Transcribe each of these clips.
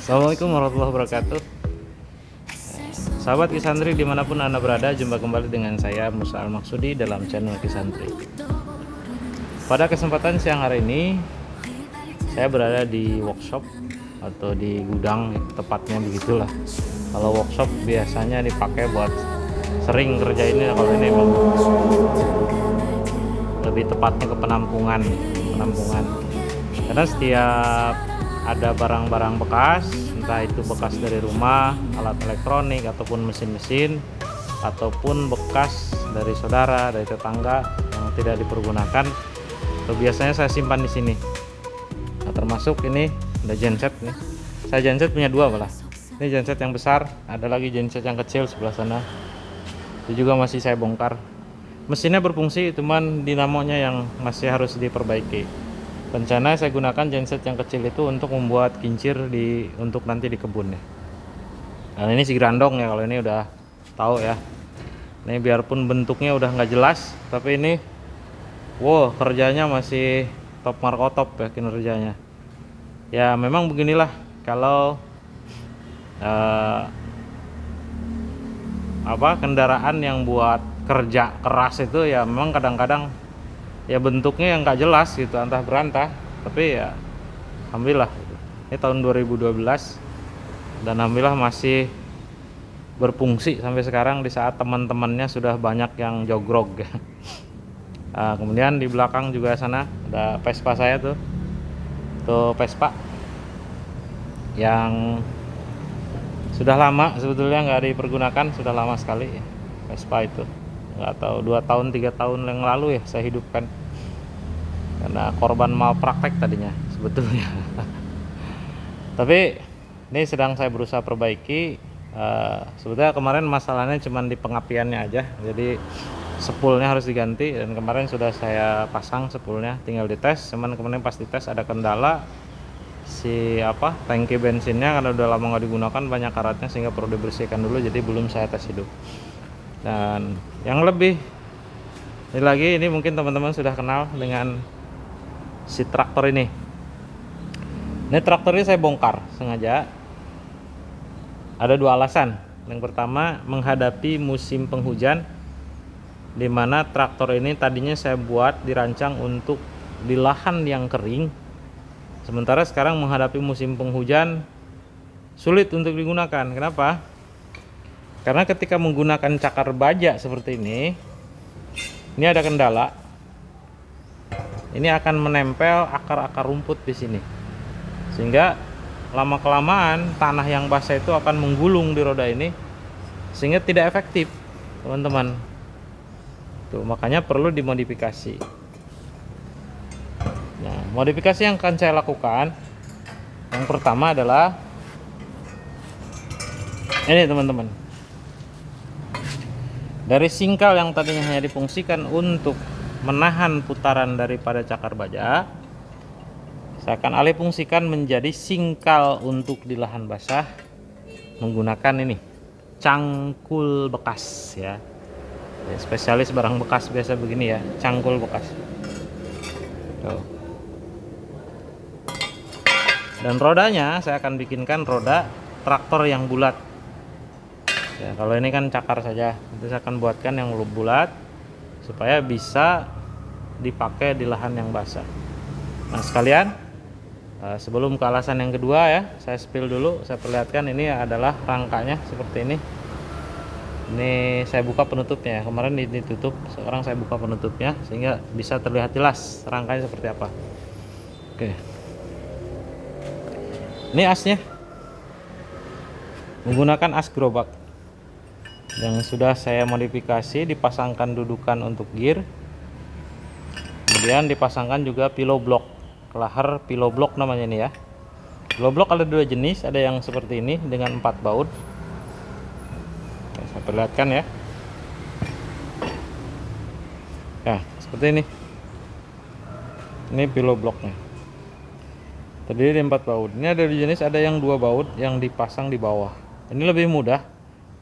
Assalamualaikum warahmatullahi wabarakatuh. Sahabat Kisantri dimanapun Anda berada, jumpa kembali dengan saya Musa Al-Maksudi dalam channel Kisantri. Pada kesempatan siang hari ini saya berada di workshop atau di gudang, tepatnya begitulah. Kalau workshop biasanya dipakai buat sering kerja ini, kalau ini emang lebih tepatnya ke penampungan. Karena setiap ada barang-barang bekas, entah itu bekas dari rumah, alat elektronik ataupun mesin-mesin, ataupun bekas dari saudara, dari tetangga yang tidak dipergunakan, itu biasanya saya simpan di sini. Nah, termasuk ini ada genset nih. Saya genset punya dua malah. Ini genset yang besar, ada lagi genset yang kecil sebelah sana. Itu juga masih saya bongkar. Mesinnya berfungsi, cuman dinamonya yang masih harus diperbaiki. Rencana saya gunakan genset yang kecil itu untuk membuat kincir untuk nanti di kebun ya. Nah, ini si grandong ya, kalau ini udah tahu ya. Ini biarpun bentuknya udah nggak jelas, tapi ini wow, kerjanya masih top markotop ya kinerjanya. Ya memang beginilah kalau kendaraan yang buat kerja keras itu ya memang kadang-kadang ya bentuknya yang nggak jelas gitu, antah berantah, tapi ya alhamdulillah gitu. Ini tahun 2012 dan alhamdulillah masih berfungsi sampai sekarang di saat teman-temannya sudah banyak yang jogrog ya. Nah, kemudian di belakang juga sana ada Vespa saya tuh Vespa yang sudah lama sebetulnya nggak dipergunakan, sudah lama sekali ya. Vespa itu nggak tahu 2 tahun 3 tahun yang lalu ya saya hidupkan, karena korban malpraktek tadinya sebetulnya. Tapi ini sedang saya berusaha perbaiki. Sebetulnya kemarin masalahnya cuma di pengapiannya aja, jadi spoolnya harus diganti, dan kemarin sudah saya pasang spoolnya, tinggal dites. Cuman kemarin pas dites ada kendala tangki bensinnya, karena udah lama nggak digunakan, banyak karatnya sehingga perlu dibersihkan dulu, jadi belum saya tes hidup. Dan yang lebih ini lagi, ini mungkin teman-teman sudah kenal dengan si traktor ini. Ini traktor ini saya bongkar sengaja. Ada dua alasan. Yang pertama, menghadapi musim penghujan, di mana traktor ini tadinya saya buat dirancang untuk di lahan yang kering. Sementara sekarang menghadapi musim penghujan sulit untuk digunakan. Kenapa? Karena ketika menggunakan cakar baja seperti ini ada kendala. Ini akan menempel akar-akar rumput di sini, sehingga lama-kelamaan tanah yang basah itu akan menggulung di roda ini, sehingga tidak efektif, teman-teman. Tuh, makanya perlu dimodifikasi. Nah, modifikasi yang akan saya lakukan, yang pertama adalah ini, teman-teman. Dari singkal yang tadinya hanya difungsikan untuk menahan putaran daripada cakar baja, saya akan alih fungsikan menjadi singkal untuk di lahan basah menggunakan ini cangkul bekas ya. Spesialis barang bekas biasa begini ya, cangkul bekas. Tuh. Dan rodanya saya akan bikinkan roda traktor yang bulat. Ya, kalau ini kan cakar saja, nanti saya akan buatkan yang bulat supaya bisa dipakai di lahan yang basah. Nah sekalian, sebelum ke alasan yang kedua ya, saya spill dulu, saya perlihatkan. Ini adalah rangkanya seperti ini. Ini saya buka penutupnya, kemarin ditutup, sekarang saya buka penutupnya sehingga bisa terlihat jelas rangkanya seperti apa. Oke, ini asnya menggunakan as gerobak yang sudah saya modifikasi, dipasangkan dudukan untuk gear, kemudian dipasangkan juga pillow block, lahar pillow block namanya ini ya. Pillow block ada dua jenis, ada yang seperti ini dengan 4 baut. Saya perlihatkan ya. Nah, seperti ini. Ini pillow blocknya, terdiri dari 4 baut. Ini ada dua jenis, ada yang 2 baut yang dipasang di bawah. Ini lebih mudah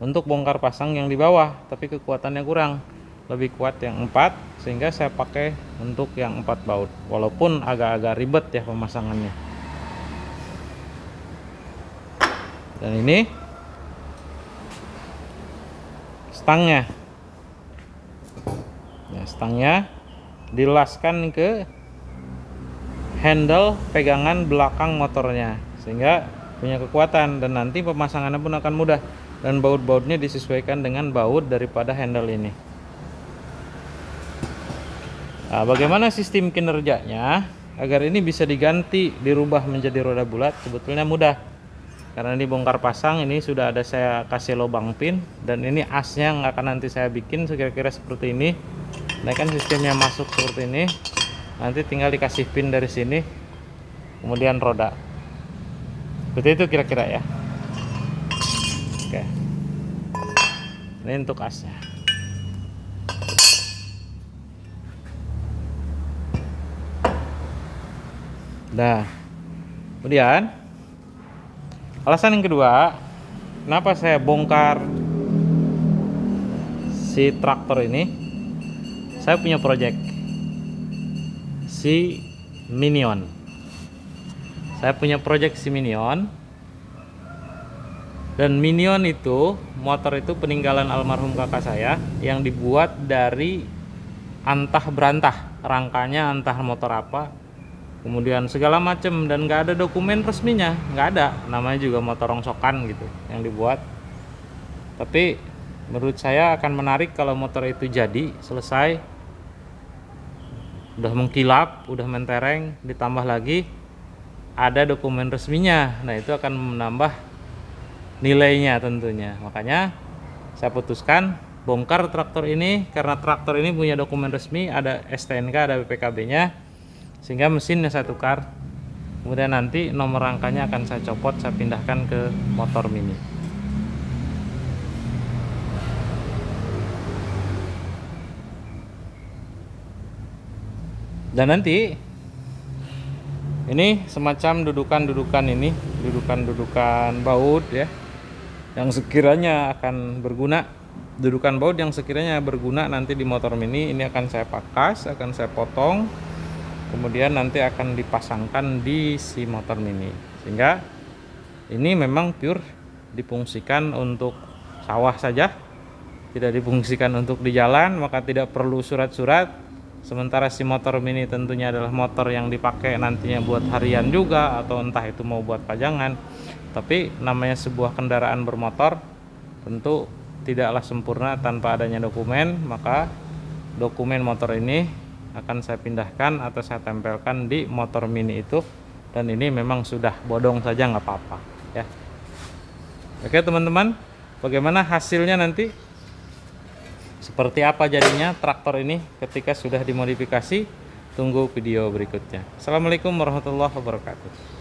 untuk bongkar pasang yang di bawah, tapi kekuatannya kurang, lebih kuat yang 4, sehingga saya pakai untuk yang 4 baut, walaupun agak-agak ribet ya pemasangannya. Dan ini stangnya. Nah, stangnya dilaskan ke handle pegangan belakang motornya sehingga punya kekuatan, dan nanti pemasangannya pun akan mudah, dan baut-bautnya disesuaikan dengan baut daripada handle ini. Nah, bagaimana sistem kinerjanya agar ini bisa diganti, dirubah menjadi roda bulat? Sebetulnya mudah, karena ini bongkar pasang, ini sudah ada saya kasih lubang pin, dan ini asnya nggak akan nanti saya bikin kira-kira seperti ini. Nah, kan sistemnya masuk seperti ini, nanti tinggal dikasih pin dari sini, kemudian roda seperti itu kira-kira ya. Oke, ini untuk asnya. Nah, kemudian alasan yang kedua kenapa saya bongkar si traktor ini, saya punya project si Minion. Saya punya project si Minion, dan Minion itu motor itu peninggalan almarhum kakak saya yang dibuat dari antah berantah, rangkanya antah motor apa, kemudian segala macam, dan nggak ada dokumen resminya, nggak ada, namanya juga motor rongsokan gitu yang dibuat. Tapi menurut saya akan menarik kalau motor itu jadi selesai, udah mengkilap, udah mentereng, ditambah lagi ada dokumen resminya. Nah, itu akan menambah nilainya tentunya. Makanya saya putuskan bongkar traktor ini, karena traktor ini punya dokumen resmi, ada STNK, ada BPKB-nya, sehingga mesinnya saya tukar. Kemudian nanti nomor rangkanya akan saya copot, saya pindahkan ke motor mini. Dan nanti ini semacam dudukan-dudukan ini, dudukan-dudukan baut ya, yang sekiranya akan berguna, dudukan baut yang sekiranya berguna nanti di motor mini ini akan saya pakas, akan saya potong, kemudian nanti akan dipasangkan di si motor mini, sehingga ini memang pure difungsikan untuk sawah saja, tidak difungsikan untuk di jalan, maka tidak perlu surat-surat. Sementara si motor mini tentunya adalah motor yang dipakai nantinya buat harian juga, atau entah itu mau buat pajangan. Tapi namanya sebuah kendaraan bermotor tentu tidaklah sempurna tanpa adanya dokumen, maka dokumen motor ini akan saya pindahkan atau saya tempelkan di motor mini itu, dan ini memang sudah bodong saja nggak apa-apa ya. Oke teman-teman, bagaimana hasilnya nanti? Seperti apa jadinya traktor ini ketika sudah dimodifikasi? Tunggu video berikutnya. Assalamualaikum warahmatullahi wabarakatuh.